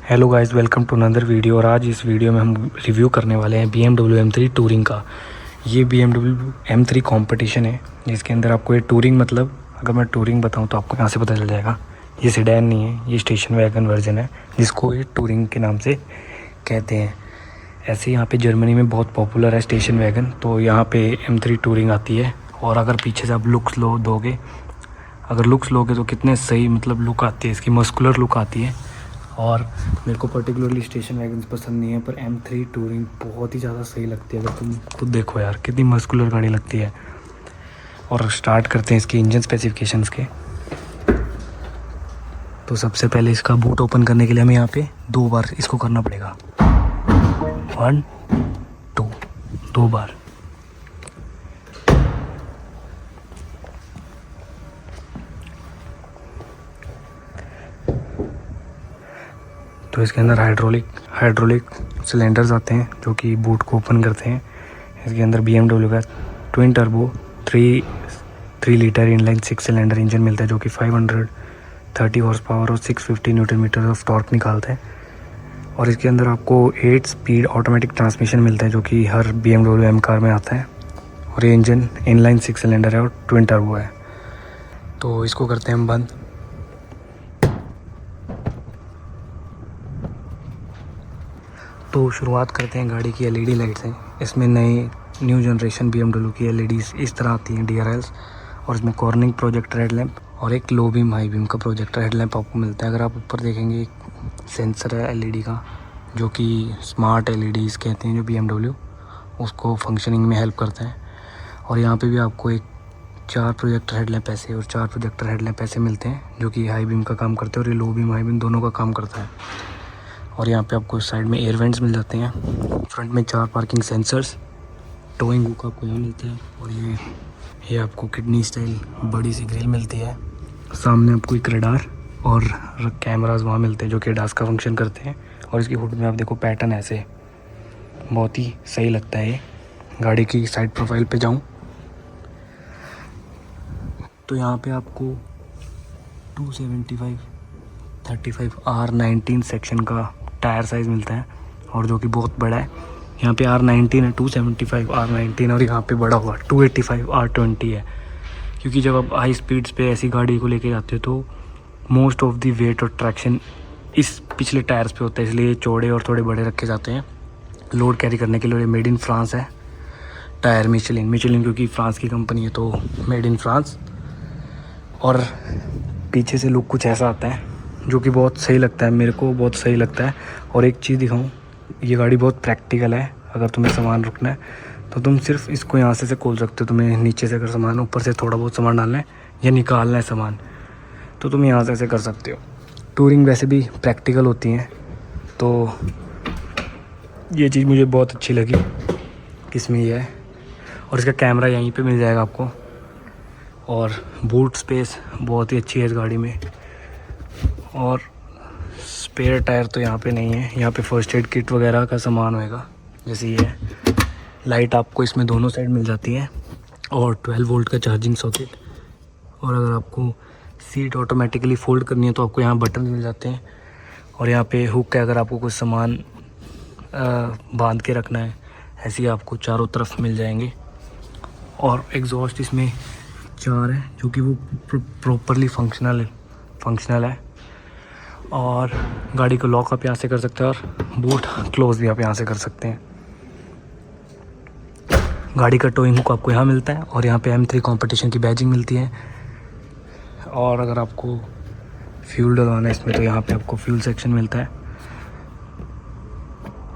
Hello guys, welcome to another video. और आज इस वीडियो में हम रिव्यू करने वाले हैं BMW M3 टूरिंग का। ये BMW M3 कंपटीशन है जिसके अंदर आपको ये टूरिंग, मतलब अगर मैं टूरिंग बताऊं तो आपको यहाँ से पता चल जाएगा। ये सेडान नहीं है, ये स्टेशन वैगन वर्जन है जिसको ये टूरिंग के नाम से कहते हैं। ऐसे यहाँ पे जर्मनी में बहुत पॉपुलर है स्टेशन वैगन, तो यहाँ पे M3 टूरिंग आती है। और अगर पीछे से आप लुक्स दोगे तो कितने सही मतलब लुक आती है इसकी, मस्कुलर लुक आती है। और मेरे को पर्टिकुलरली स्टेशन वैगन्स पसंद नहीं है, पर M3 टूरिंग बहुत ही ज़्यादा सही लगती है। अगर तुम खुद देखो यार कितनी मस्कुलर गाड़ी लगती है। और स्टार्ट करते हैं इसके इंजन स्पेसिफिकेशंस के। तो सबसे पहले इसका बूट ओपन करने के लिए हमें यहाँ पे 2 बार इसको करना पड़ेगा। 1 2 2 बार। तो इसके अंदर हाइड्रोलिक सिलेंडर्स आते हैं जो कि बूट को ओपन करते हैं। इसके अंदर BMW का twin turbo 3 litre inline 6 cylinder engine मिलता है जो कि 530 हॉर्स पावर और 650 न्यूटन मीटर ऑफ टॉर्क निकालता है। और इसके अंदर आपको 8 स्पीड ऑटोमेटिक ट्रांसमिशन मिलता है जो कि हर BMW M कार में आता है। और ये इंजन इनलाइन 6 सिलेंडर है और ट्विन टर्बो है। तो इसको करते हैं हम बंद। तो शुरुआत करते हैं गाड़ी की LED लाइट से। इसमें न्यू जनरेशन BMW की LEDs इस तरह आती हैं, DRLs। और इसमें कॉर्निंग प्रोजेक्टर हेडलैम्प और एक लो बीम हाई बीम का प्रोजेक्टर हेडलैम्प आपको मिलता है। अगर आप ऊपर देखेंगे एक सेंसर है LED का जो कि स्मार्ट LEDs कहते हैं, जो BMW उसको फंक्शनिंग में हेल्प करता है। और यहाँ पे भी आपको एक 4 प्रोजेक्टर हेडलैम्प ऐसे और 4 प्रोजेक्टर हेडलैम्प ऐसे मिलते हैं जो कि हाई बीम का काम करते हैं, और ये लो बीम हाई बीम दोनों का काम करता है। और यहाँ पे आपको साइड में एयर वेंट्स मिल जाते हैं। फ्रंट में 4 पार्किंग सेंसर्स, टोइंग हुक आपको यहाँ मिलता है। और ये आपको किडनी स्टाइल बड़ी सी ग्रिल मिलती है। सामने आपको एक रडार और कैमरास वहाँ मिलते हैं जो कि ADAS का फंक्शन करते हैं। और इसकी हुड में आप देखो पैटर्न ऐसे बहुत ही सही लगता है। गाड़ी की साइड प्रोफाइल पे जाऊँ तो यहाँ पे आपको 275/35 R19 सेक्शन का टायर साइज़ मिलता है, और जो कि बहुत बड़ा है। यहाँ पे R19 है, 275 R19, और यहाँ पे बड़ा हुआ 285 R20 है। क्योंकि जब आप हाई स्पीड्स पे ऐसी गाड़ी को लेके जाते हो तो मोस्ट ऑफ दी वेट और ट्रैक्शन इस पिछले टायर्स पे होता है, इसलिए चौड़े और थोड़े बड़े रखे जाते हैं लोड कैरी करने के लिए। मेड इन फ्रांस है टायर, मिशेलिन क्योंकि फ्रांस की कंपनी है तो मेड इन फ्रांस। और पीछे से लुक कुछ ऐसा आता है जो कि बहुत सही लगता है, मेरे को बहुत सही लगता है। और एक चीज़ दिखाऊं, ये गाड़ी बहुत प्रैक्टिकल है। अगर तुम्हें सामान रखना है तो तुम सिर्फ इसको यहाँ से खोल सकते हो। तुम्हें नीचे से अगर सामान, ऊपर से थोड़ा बहुत सामान डालना है या निकालना है सामान, तो तुम यहाँ से ऐसे कर सकते हो। टूरिंग वैसे भी प्रैक्टिकल होती हैं, तो ये चीज़ मुझे बहुत अच्छी लगी किसमें ये है। और इसका कैमरा यहीं पे मिल जाएगा आपको। और बूट स्पेस बहुत ही अच्छी है इस गाड़ी में। और स्पेयर टायर तो यहाँ पे नहीं है, यहाँ पे फर्स्ट एड किट वगैरह का सामान होएगा जैसे ये है। लाइट आपको इसमें दोनों साइड मिल जाती है, और 12 वोल्ट का चार्जिंग सॉकेट। और अगर आपको सीट ऑटोमेटिकली फोल्ड करनी है तो आपको यहाँ बटन मिल जाते हैं। और यहाँ पे हुक है, अगर आपको कुछ सामान बांध के रखना है, ऐसे ही आपको चारों तरफ मिल जाएंगे। और एग्जॉस्ट इसमें 4 है जो कि वो प्रॉपरली फंक्शनल है। और गाड़ी को लॉक आप यहाँ से कर सकते हैं, और बूट क्लोज भी आप यहाँ से कर सकते हैं। गाड़ी का टोइंग हुक आपको यहाँ मिलता है, और यहाँ पे M3 कंपटीशन की बैजिंग मिलती है। और अगर आपको फ्यूल डलवाना है इसमें तो यहाँ पे आपको फ्यूल सेक्शन मिलता है।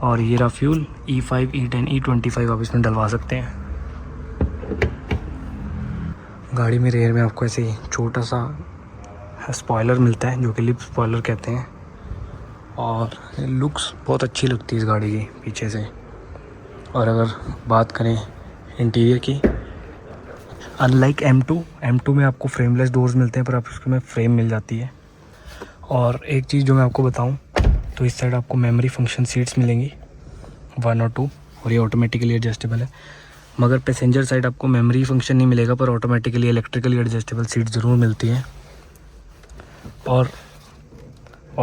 और ये रहा फ्यूल, E5 E10 E25 आप इसमें डलवा सकते हैं। गाड़ी में रेयर में आपको ऐसे ही छोटा सा स्पॉइलर मिलता है जो कि लिप स्पॉइलर कहते हैं। और लुक्स बहुत अच्छी लगती है इस गाड़ी की पीछे से। और अगर बात करें इंटीरियर की, अनलाइक M2 में आपको फ्रेमलेस डोर्स मिलते हैं, पर आप उसमें फ्रेम मिल जाती है। और एक चीज़ जो मैं आपको बताऊं, तो इस साइड आपको मेमोरी फंक्शन सीट्स मिलेंगी 1 और 2, और ये ऑटोमेटिकली एडजस्टेबल है। मगर पैसेंजर साइड आपको मेमोरी फंक्शन नहीं मिलेगा, पर ऑटोमेटिकली इलेक्ट्रिकली एडजस्टेबल सीट ज़रूर मिलती है। और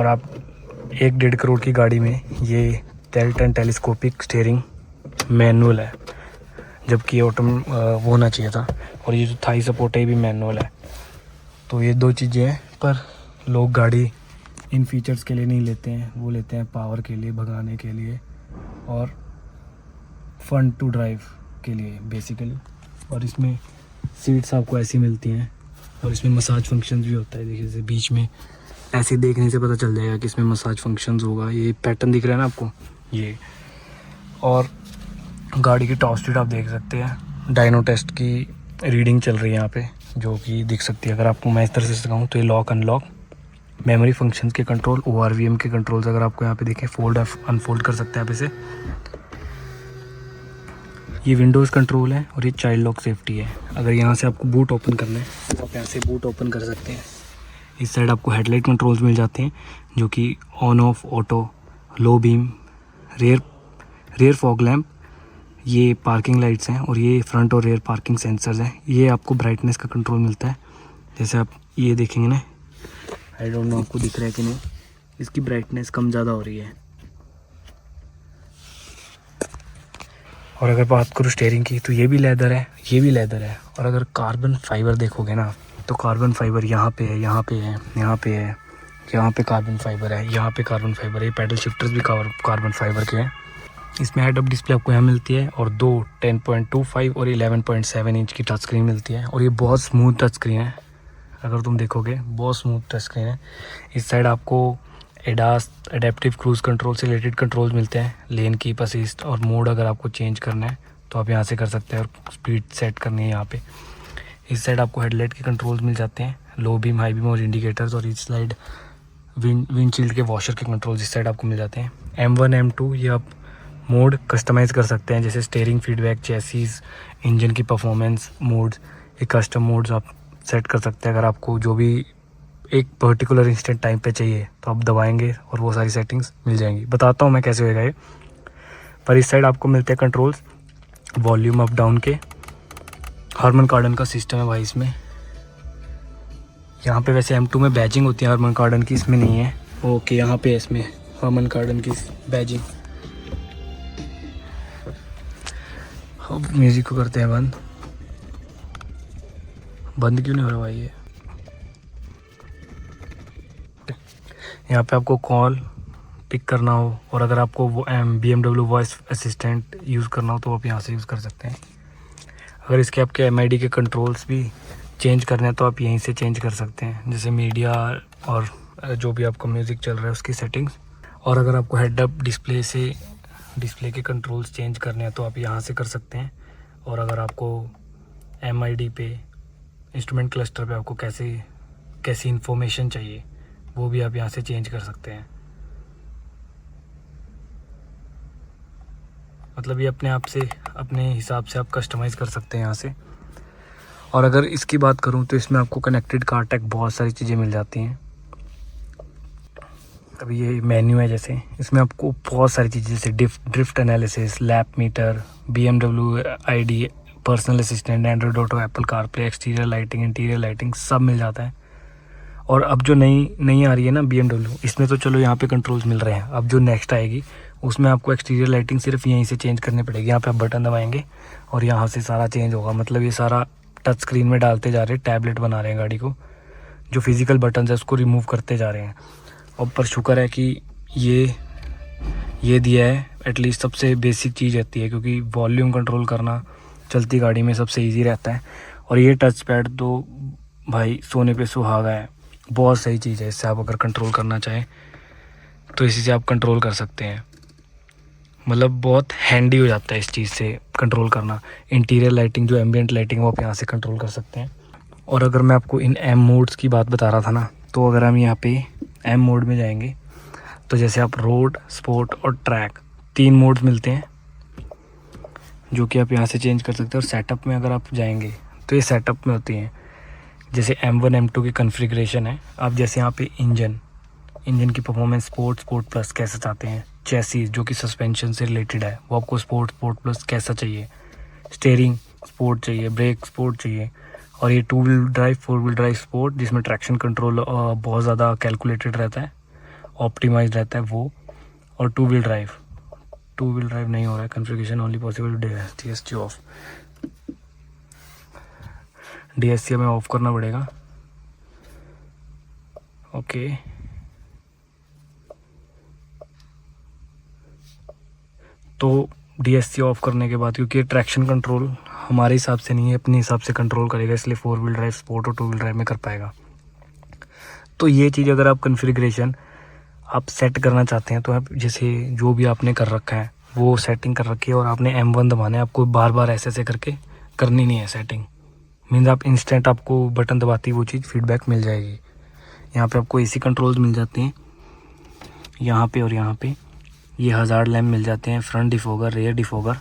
आप 1-1.5 करोड़ की गाड़ी में ये टेल्टन टेलीस्कोपिक स्टीयरिंग मैनुअल है, जबकि वो होना चाहिए था। और ये जो थाई सपोर्ट है ये भी मैनुअल है। तो ये 2 चीज़ें हैं, पर लोग गाड़ी इन फीचर्स के लिए नहीं लेते हैं, वो लेते हैं पावर के लिए, भगाने के लिए और फन टू ड्राइव के लिए बेसिकली। और इसमें सीट्स आपको ऐसी मिलती हैं और इसमें मसाज फंक्शंस भी होता है। देखिए जैसे बीच में ऐसे देखने से पता चल जाएगा कि इसमें मसाज फंक्शंस होगा। ये पैटर्न दिख रहा है ना आपको ये। और गाड़ी की टॉप स्पीड आप देख सकते हैं, डायनो टेस्ट की रीडिंग चल रही है यहाँ पे, जो कि दिख सकती है। अगर आपको मैं इस तरह से सिखाऊँ तो ये लॉक अनलॉक, मेमोरी फंक्शंस के कंट्रोल, ORVM के कंट्रोल्स अगर आपको यहाँ पे देखें, फोल्ड अनफोल्ड कर सकते हैं आप इसे। ये विंडोज़ कंट्रोल है और ये चाइल्ड लॉक सेफ्टी है। अगर यहाँ से आपको बूट ओपन करना है तो आप यहाँ से बूट ओपन कर सकते हैं। इस साइड आपको हेडलाइट कंट्रोल्स मिल जाते हैं, जो कि on off, auto, low beam, rear fog lamp, ये पार्किंग लाइट्स हैं और ये फ्रंट और रेयर पार्किंग सेंसर्स हैं। ये आपको ब्राइटनेस का कंट्रोल मिलता है। जैसे आप ये देखेंगे ना, आई डोंट नो आपको दिख रहा है कि नहीं, इसकी ब्राइटनेस कम ज़्यादा हो रही है। और अगर बात करूँ स्टीयरिंग की तो ये भी लेदर है, ये भी लेदर है। और अगर कार्बन फाइबर देखोगे ना तो कार्बन फाइबर यहाँ पे है, यहाँ पे है, यहाँ पे है, यहाँ पे कार्बन फाइबर है, यहाँ पे कार्बन फाइबर है। ये पैडल शिफ्टर्स भी कार्बन फाइबर के हैं। इसमें हेड अप डिस्प्ले आपको यहाँ मिलती है और 2 10.25 और 11.7 इंच की टच स्क्रीन मिलती है। और ये बहुत स्मूथ टच स्क्रीन है, अगर तुम देखोगे बहुत स्मूथ टच स्क्रीन है। इस साइड आपको एडास एडेप्टिव क्रूज़ कंट्रोल से रिलेटेड कंट्रोल्स मिलते हैं, लेन कीप असिस्ट और मोड अगर आपको चेंज करना है तो आप यहाँ से कर सकते हैं, और स्पीड सेट करनी है यहाँ पे। इस साइड आपको हेडलाइट के कंट्रोल्स मिल जाते हैं, लो बीम, हाई बीम और इंडिकेटर्स। और इस साइड विंडशील्ड के वॉशर के कंट्रोल्स इस साइड आपको मिल जाते हैं। M1 M2 ये आप मोड कस्टमाइज़ कर सकते हैं, जैसे स्टीयरिंग, फीडबैक, चेसिस, इंजन की परफॉर्मेंस मोड्स, ये कस्टम मोड्स आप सेट कर सकते हैं। अगर आपको जो भी एक पर्टिकुलर इंस्टेंट टाइम पे चाहिए तो आप दबाएंगे और वो सारी सेटिंग्स मिल जाएंगी। बताता हूँ मैं कैसे होएगा ये। पर इस साइड आपको मिलते हैं कंट्रोल्स वॉल्यूम अप डाउन के। हार्मन कार्डन का सिस्टम है भाई इसमें। यहाँ पे वैसे M2 में बैजिंग होती है हार्मन कार्डन की, इसमें नहीं है। ओके, यहाँ पे इसमें हार्मन कार्डन की बैजिंग। अब म्यूज़िक को करते हैं बंद। बंद क्यों नहीं हो रहा भाई ये? यहाँ पे आपको कॉल पिक करना हो और अगर आपको वो BMW वॉइस असिस्टेंट यूज़ करना हो तो आप यहाँ से यूज़ कर सकते हैं। अगर इसके आपके MID के कंट्रोल्स भी चेंज करने हैं तो आप यहीं से चेंज कर सकते हैं, जैसे मीडिया और जो भी आपका म्यूज़िक चल रहा है उसकी सेटिंग्स। और अगर आपको हेड अप डिस्प्ले के कंट्रोल्स चेंज करने हैं तो आप यहाँ से कर सकते हैं। और अगर आपको MID पे, इंस्ट्रूमेंट क्लस्टर पे आपको कैसी इन्फॉर्मेशन चाहिए वो भी आप यहाँ से चेंज कर सकते हैं। मतलब ये अपने आप से, अपने हिसाब से आप कस्टमाइज़ कर सकते हैं यहाँ से। और अगर इसकी बात करूँ तो इसमें आपको कनेक्टेड कार टेक बहुत सारी चीज़ें मिल जाती हैं। अभी ये मेन्यू है, जैसे इसमें आपको बहुत सारी चीज़ें जैसे drift analysis, lap meter, BMW ID, personal assistant, Android Auto, Apple CarPlay, exterior lighting, interior lighting सब मिल जाता है। और अब जो नई आ रही है ना BMW, इसमें तो चलो यहाँ पे कंट्रोल्स मिल रहे हैं। अब जो नेक्स्ट आएगी उसमें आपको एक्सटीरियर लाइटिंग सिर्फ यहीं से चेंज करनी पड़ेगी। यहाँ पे आप बटन दबाएंगे और यहाँ से सारा चेंज होगा। मतलब ये सारा टच स्क्रीन में डालते जा रहे हैं, टैबलेट बना रहे हैं गाड़ी को। जो फिजिकल बटन है उसको रिमूव करते जा रहे हैं। और पर शुक्र है कि ये दिया है, एटलीस्ट सबसे बेसिक चीज़ रहती है, क्योंकि वॉल्यूम कंट्रोल करना चलती गाड़ी में सबसे ईजी रहता है। और ये टच पैड तो भाई सोने पे सुहागा है, बहुत सही चीज़ है। इससे आप अगर कंट्रोल करना चाहें तो इसी से आप कंट्रोल कर सकते हैं। मतलब बहुत हैंडी हो जाता है इस चीज़ से कंट्रोल करना। इंटीरियर लाइटिंग, जो एम्बिएंट लाइटिंग, वो आप यहाँ से कंट्रोल कर सकते हैं। और अगर मैं आपको इन M मोड्स की बात बता रहा था ना, तो अगर हम यहाँ पे M मोड में जाएंगे तो जैसे आप रोड, स्पोर्ट और ट्रैक 3 मोड्स मिलते हैं, जो कि आप यहाँ से चेंज कर सकते हैं। और सेटअप में अगर आप जाएंगे तो ये सेटअप में होती हैं, जैसे M1 M2 की कॉन्फ़िगरेशन है। आप जैसे यहाँ पे इंजन की परफॉर्मेंस स्पोर्ट प्लस कैसा चाहते हैं, चेसिस जो कि सस्पेंशन से रिलेटेड है वो आपको स्पोर्ट प्लस कैसा चाहिए, स्टीयरिंग स्पोर्ट चाहिए, ब्रेक स्पोर्ट चाहिए। और ये 2 wheel drive 4 wheel drive sport, जिसमें ट्रैक्शन कंट्रोल बहुत ज़्यादा कैलकुलेटेड रहता है। ऑप्टिमाइज रहता है वो। और टू व्हील ड्राइव नहीं हो रहा है configuration, only possible DSC of. DSC हमें ऑफ करना पड़ेगा। ओके, तो DSC ऑफ करने के बाद, क्योंकि ट्रैक्शन कंट्रोल हमारे हिसाब से नहीं है, अपने हिसाब से कंट्रोल करेगा, इसलिए 4 व्हील ड्राइव स्पोर्ट और 2 व्हील ड्राइव में कर पाएगा। तो ये चीज़ अगर आप कॉन्फ़िगरेशन आप सेट करना चाहते हैं तो आप जैसे जो भी आपने कर रखा है वो सेटिंग कर रखी है और आपने M1 दबाना है, आपको बार बार ऐसे करके करनी नहीं है सेटिंग। मीन्स आप इंस्टेंट आपको बटन दबाती वो चीज़ फीडबैक मिल जाएगी। यहाँ पे आपको AC कंट्रोल्स मिल जाते हैं यहाँ पे, और यहाँ पे ये हज़ार्ड लैम्प मिल जाते हैं, फ्रंट डिफोगर, रेयर डिफोगर।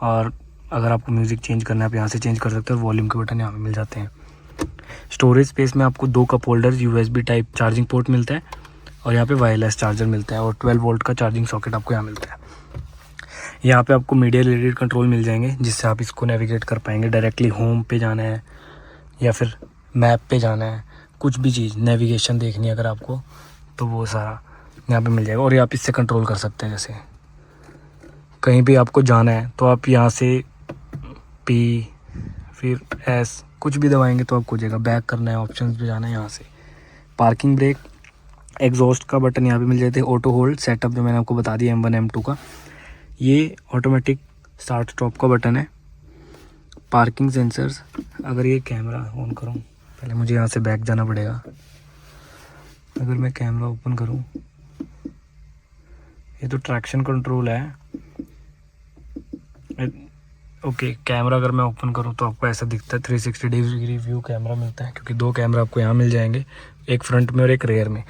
और अगर आपको म्यूज़िक चेंज करना है आप यहाँ से चेंज कर सकते हो, और वॉल्यूम के बटन यहाँ पे मिल जाते हैं। स्टोरेज स्पेस में आपको 2 cup holder, USB type charging port मिलता है, और यहाँ पे वायरलेस चार्जर मिलता है, और 12 वोल्ट का चार्जिंग सॉकेट आपको यहाँ मिलता है। यहाँ पे आपको मीडिया रिलेटेड कंट्रोल मिल जाएंगे, जिससे आप इसको नेविगेट कर पाएंगे। डायरेक्टली होम पे जाना है या फिर मैप पे जाना है, कुछ भी चीज़ नेविगेशन देखनी है अगर आपको, तो वो सारा यहाँ पे मिल जाएगा। और ये आप इससे कंट्रोल कर सकते हैं, जैसे कहीं भी आपको जाना है तो आप यहाँ से P फिर S कुछ भी दबाएंगे तो आपको जाएगा। बैक करना है, ऑप्शंस पे जाना है, यहाँ से पार्किंग ब्रेक, एग्जॉस्ट का बटन यहाँ पे मिल जाते हैं। ऑटो होल्ड सेटअप जो मैंने आपको बता दिया M1 M2 का, ये ऑटोमेटिक स्टार्ट स्टॉप का बटन है। पार्किंग सेंसर्स, अगर ये कैमरा ऑन करूँ, पहले मुझे यहाँ से बैक जाना पड़ेगा। अगर मैं कैमरा ओपन करूँ, ये तो ट्रैक्शन कंट्रोल है। ओके, कैमरा अगर मैं ओपन करूँ तो आपको ऐसा दिखता है, 360 डिग्री व्यू कैमरा मिलता है, क्योंकि 2 कैमरा आपको यहाँ मिल जाएंगे, एक फ्रंट में और एक रेयर में,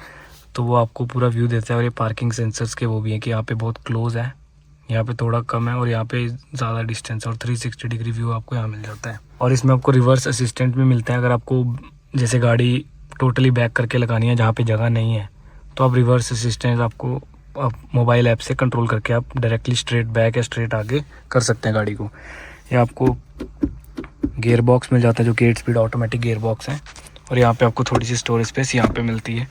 तो वो आपको पूरा व्यू देता है। और ये पार्किंग सेंसर्स के वो भी हैं कि यहाँ पे बहुत क्लोज है, यहाँ पे थोड़ा कम है, और यहाँ पे ज़्यादा डिस्टेंस, और 360 डिग्री व्यू आपको यहाँ मिल जाता है। और इसमें आपको रिवर्स असिस्टेंट भी मिलता है। अगर आपको जैसे गाड़ी टोटली बैक करके लगानी है जहाँ पे जगह नहीं है, तो आप रिवर्स असिस्टेंट आपको आप मोबाइल ऐप से कंट्रोल करके आप डायरेक्टली स्ट्रेट बैक या स्ट्रेट आगे कर सकते हैं गाड़ी को। या आपको गियर बॉक्स मिल जाता है, जो कि 8 स्पीड ऑटोमेटिक गियर बॉक्स है। और यहाँ पे आपको थोड़ी सी स्टोरेज स्पेस यहाँ पे मिलती है,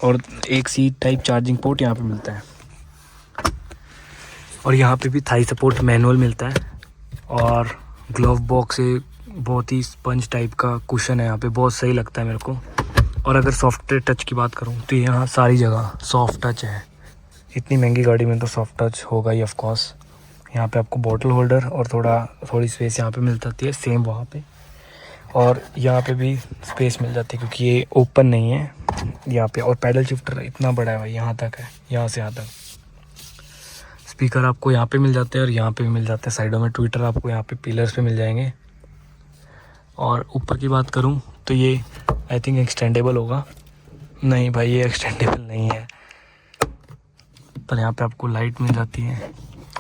और एक सीट टाइप चार्जिंग पोर्ट यहाँ पे मिलता है। और यहाँ पे भी थाई सपोर्ट मैनुअल मिलता है, और ग्लव बॉक्स से बहुत ही स्पंज टाइप का कुशन है यहाँ पे, बहुत सही लगता है मेरे को। और अगर सॉफ्टवेयर टच की बात करूँ तो यहाँ सारी जगह सॉफ्ट टच है। इतनी महंगी गाड़ी में तो सॉफ्ट टच होगा ही ऑफ कोर्स। यहाँ पे आपको बॉटल होल्डर और थोड़ी स्पेस यहाँ पे मिल जाती है, सेम वहाँ पे। और यहाँ पे भी स्पेस मिल जाती है, क्योंकि ये ओपन नहीं है यहाँ पे। और पैडल शिफ्टर इतना बड़ा है भाई, यहाँ तक है, यहाँ से यहाँ तक। स्पीकर आपको यहाँ पे मिल जाते हैं, और यहाँ पे भी मिल जाते हैं साइडों में। ट्विटर आपको यहाँ पे पिलर्स पे मिल जाएंगे। और ऊपर की बात करूँ तो ये आई थिंक एक्सटेंडेबल होगा। नहीं भाई, ये एक्सटेंडेबल नहीं है, पर यहाँ पे आपको लाइट मिल जाती है,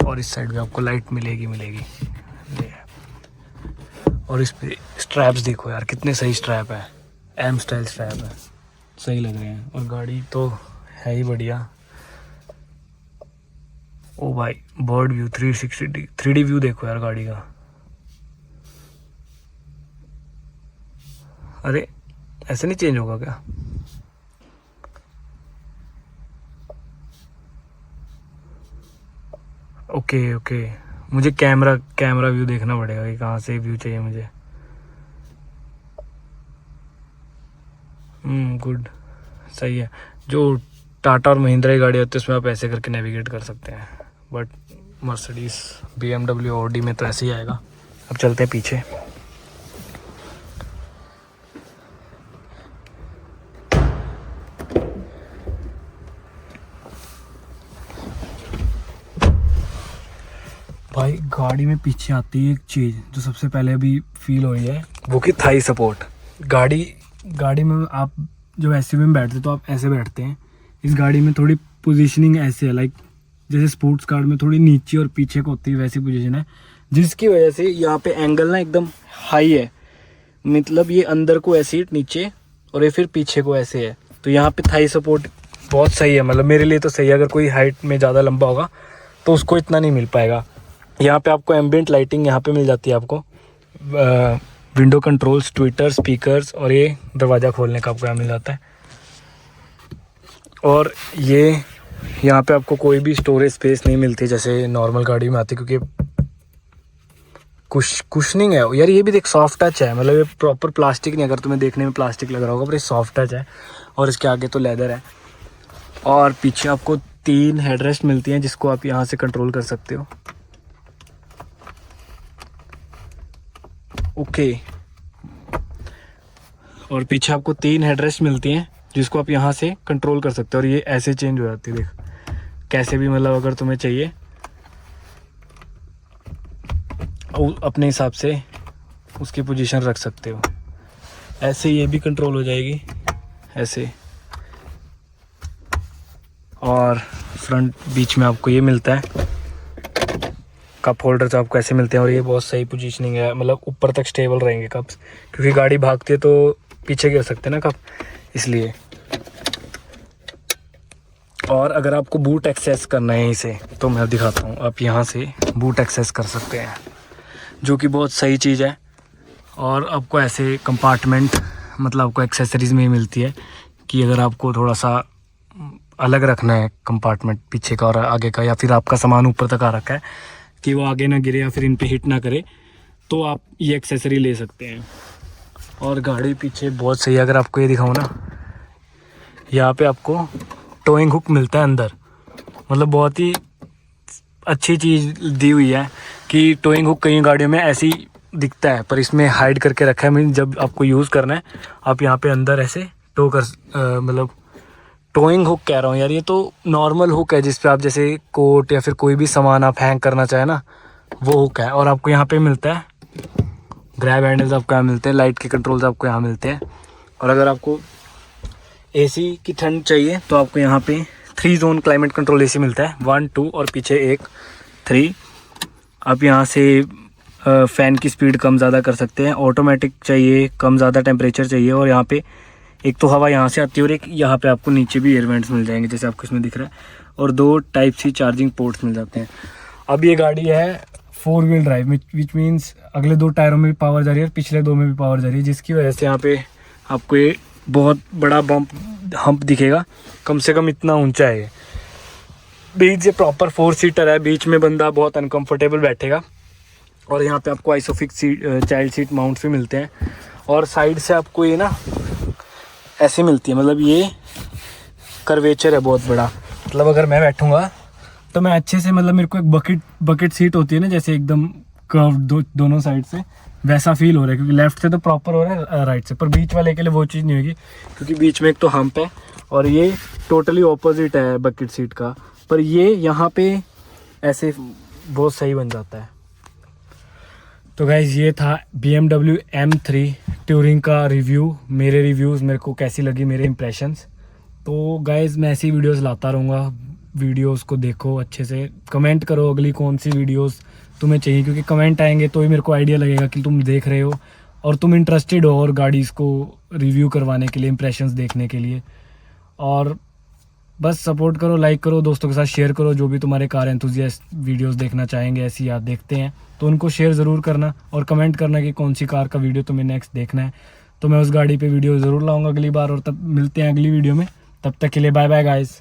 और इस साइड भी आपको लाइट मिलेगी। और इस पे स्ट्रैप्स देखो यार, कितने सही स्ट्रैप है, एम स्टाइल स्ट्रैप है, सही लग रहे हैं। और गाड़ी तो है ही बढ़िया। ओ भाई, बर्ड व्यू 3D व्यू देखो यार गाड़ी का। अरे ऐसे नहीं चेंज होगा क्या? ओके, मुझे कैमरा व्यू देखना पड़ेगा कि कहाँ से व्यू चाहिए मुझे। गुड, सही है। जो टाटा और महिंद्रा की गाड़ी होती है उसमें आप ऐसे करके नेविगेट कर सकते हैं, बट मर्सिडीज, BMW, ऑडी में तो ऐसे ही आएगा। अब चलते हैं पीछे। भाई गाड़ी में पीछे आती है एक चीज़ जो सबसे पहले अभी फील हो रही है, वो कि थाई सपोर्ट। गाड़ी में आप जब एसयूवी में बैठते तो आप ऐसे बैठते हैं, इस गाड़ी में थोड़ी पोजीशनिंग ऐसे है, लाइक जैसे स्पोर्ट्स कार में थोड़ी नीचे और पीछे को होती है वैसी पोजीशन है, जिसकी वजह से यहाँ पे एंगल ना एकदम हाई है। मतलब ये अंदर को ऐसे नीचे और ये फिर पीछे को ऐसे है, तो यहाँ पे थाई सपोर्ट बहुत सही है। मतलब मेरे लिए तो सही है, अगर कोई हाइट में ज़्यादा लंबा होगा तो उसको इतना नहीं मिल पाएगा। यहाँ पे आपको एम्बिएंट लाइटिंग यहाँ पे मिल जाती है, आपको विंडो कंट्रोल्स, ट्विटर, स्पीकर्स, और ये दरवाज़ा खोलने का आपको यहाँ मिल जाता है। और ये यहाँ पे आपको कोई भी स्टोरेज स्पेस नहीं मिलती जैसे नॉर्मल गाड़ी में आती, क्योंकि कुशनिंग है यार। ये भी देख सॉफ्ट टच है, मतलब ये प्रॉपर प्लास्टिक नहीं, अगर तुम्हें देखने में प्लास्टिक लग रहा होगा पर ये सॉफ्ट टच है। और इसके आगे तो लेदर है। और पीछे आपको 3 हेडरेस्ट मिलती हैं जिसको आप यहाँ से कंट्रोल कर सकते हो। ओके, और पीछे आपको 3 हेडरेस्ट मिलती हैं जिसको आप यहाँ से कंट्रोल कर सकते हो। और ये ऐसे चेंज हो जाती है, देख कैसे भी, मतलब अगर तुम्हें चाहिए अपने हिसाब से उसकी पोजीशन रख सकते हो। ऐसे ये भी कंट्रोल हो जाएगी ऐसे। और फ्रंट बीच में आपको ये मिलता है कप होल्डर, तो आपको ऐसे मिलते हैं। और ये बहुत सही पोजीशनिंग है, मतलब ऊपर तक स्टेबल रहेंगे कप्स, क्योंकि गाड़ी भागती है तो पीछे गिर सकते हैं ना कप, इसलिए। और अगर आपको बूट एक्सेस करना है यहीं से तो मैं दिखाता हूँ, आप यहाँ से बूट एक्सेस कर सकते हैं, जो कि बहुत सही चीज़ है। और आपको ऐसे कंपार्टमेंट, मतलब आपको एक्सेसरीज़ में ही मिलती है कि अगर आपको थोड़ा सा अलग रखना है कंपार्टमेंट पीछे का और आगे का, या फिर आपका सामान ऊपर तक आ रखा है कि वो आगे ना गिरे या फिर इन पे हिट ना करे, तो आप ये एक्सेसरी ले सकते हैं। और गाड़ी पीछे बहुत सही है। अगर आपको ये दिखाऊँ ना, यहाँ पे आपको टोइंग हुक मिलता है अंदर, मतलब बहुत ही अच्छी चीज़ दी हुई है कि टोइंग हुक कई गाड़ियों में ऐसी दिखता है पर इसमें हाइड करके रखा है। मीन जब आपको यूज़ करना है आप यहाँ पे अंदर ऐसे टो कर, मतलब टोइंग हुक कह रहा हूँ यार, ये तो नॉर्मल हुक है जिस पे आप जैसे कोट या फिर कोई भी सामान आप हैंग करना चाहे ना, वो हुक है। और आपको यहाँ पे मिलता है ग्रैब हैंडल्स, आपको यहाँ मिलते हैं, लाइट के कंट्रोल्स आपको यहाँ मिलते हैं। और अगर आपको एसी की ठंड चाहिए तो आपको यहाँ पे 3 जोन क्लाइमेट कंट्रोल एसी मिलता है, 1 2 और पीछे एक 3। आप यहाँ से फ़ैन की स्पीड कम ज़्यादा कर सकते हैं, ऑटोमेटिक चाहिए, कम ज़्यादा टेम्परेचर चाहिए। और यहाँ पे एक तो हवा यहाँ से आती है और एक यहाँ पे आपको नीचे भी एयर वेंट्स मिल जाएंगे जैसे आपको इसमें दिख रहा है। और 2 टाइप सी चार्जिंग पोर्ट्स मिल जाते हैं। अब ये गाड़ी है 4 व्हील ड्राइव, विच मीन्स अगले 2 टायरों में भी पावर जा रही है और पिछले 2 में भी पावर जा रही है, जिसकी वजह से यहाँ पे आपको ये बहुत बड़ा हम्प दिखेगा, कम से कम इतना ऊंचा है। बीच से प्रॉपर 4 सीटर है, बीच में बंदा बहुत अनकंफर्टेबल बैठेगा। और यहाँ पे आपको ISOFIX seat, child seat mounts भी मिलते हैं। और साइड से आपको ये ना ऐसे मिलती है, मतलब ये कर्वेचर है बहुत बड़ा, मतलब अगर मैं बैठूंगा तो मैं अच्छे से, मतलब मेरे को एक बकेट सीट होती है ना जैसे एकदम कर्व दोनों साइड से, वैसा फील हो रहा है। क्योंकि लेफ्ट से तो प्रॉपर हो रहा है राइट से, पर बीच वाले के लिए वो चीज़ नहीं होगी क्योंकि बीच में एक तो हम्प है और ये टोटली ऑपोजिट है बकेट सीट का। पर ये यहाँ पे ऐसे बहुत सही बन जाता है। तो गाइज़ ये था BMW M3 ट्यूरिंग का रिव्यू, मेरे रिव्यूज़ मेरे को कैसी लगी, मेरे इंप्रेशंस। तो गाइज़ मैं ऐसी वीडियोस लाता रहूँगा, वीडियोस को देखो अच्छे से, कमेंट करो अगली कौन सी वीडियोस तुम्हें चाहिए, क्योंकि कमेंट आएंगे तो ही मेरे को आइडिया लगेगा कि तुम देख रहे हो और तुम इंटरेस्टेड हो और गाड़ी को रिव्यू करवाने के लिए, इंप्रेशंस देखने के लिए। और बस सपोर्ट करो, लाइक करो, दोस्तों के साथ शेयर करो, जो भी तुम्हारे कार एंथुसियास्ट वीडियोस देखना चाहेंगे ऐसी याद देखते हैं तो उनको शेयर ज़रूर करना और कमेंट करना कि कौन सी कार का वीडियो तुम्हें नेक्स्ट देखना है। तो मैं उस गाड़ी पे वीडियो ज़रूर लाऊंगा अगली बार। और तब मिलते हैं अगली वीडियो में, तब तक के लिए बाय बाय गाइस।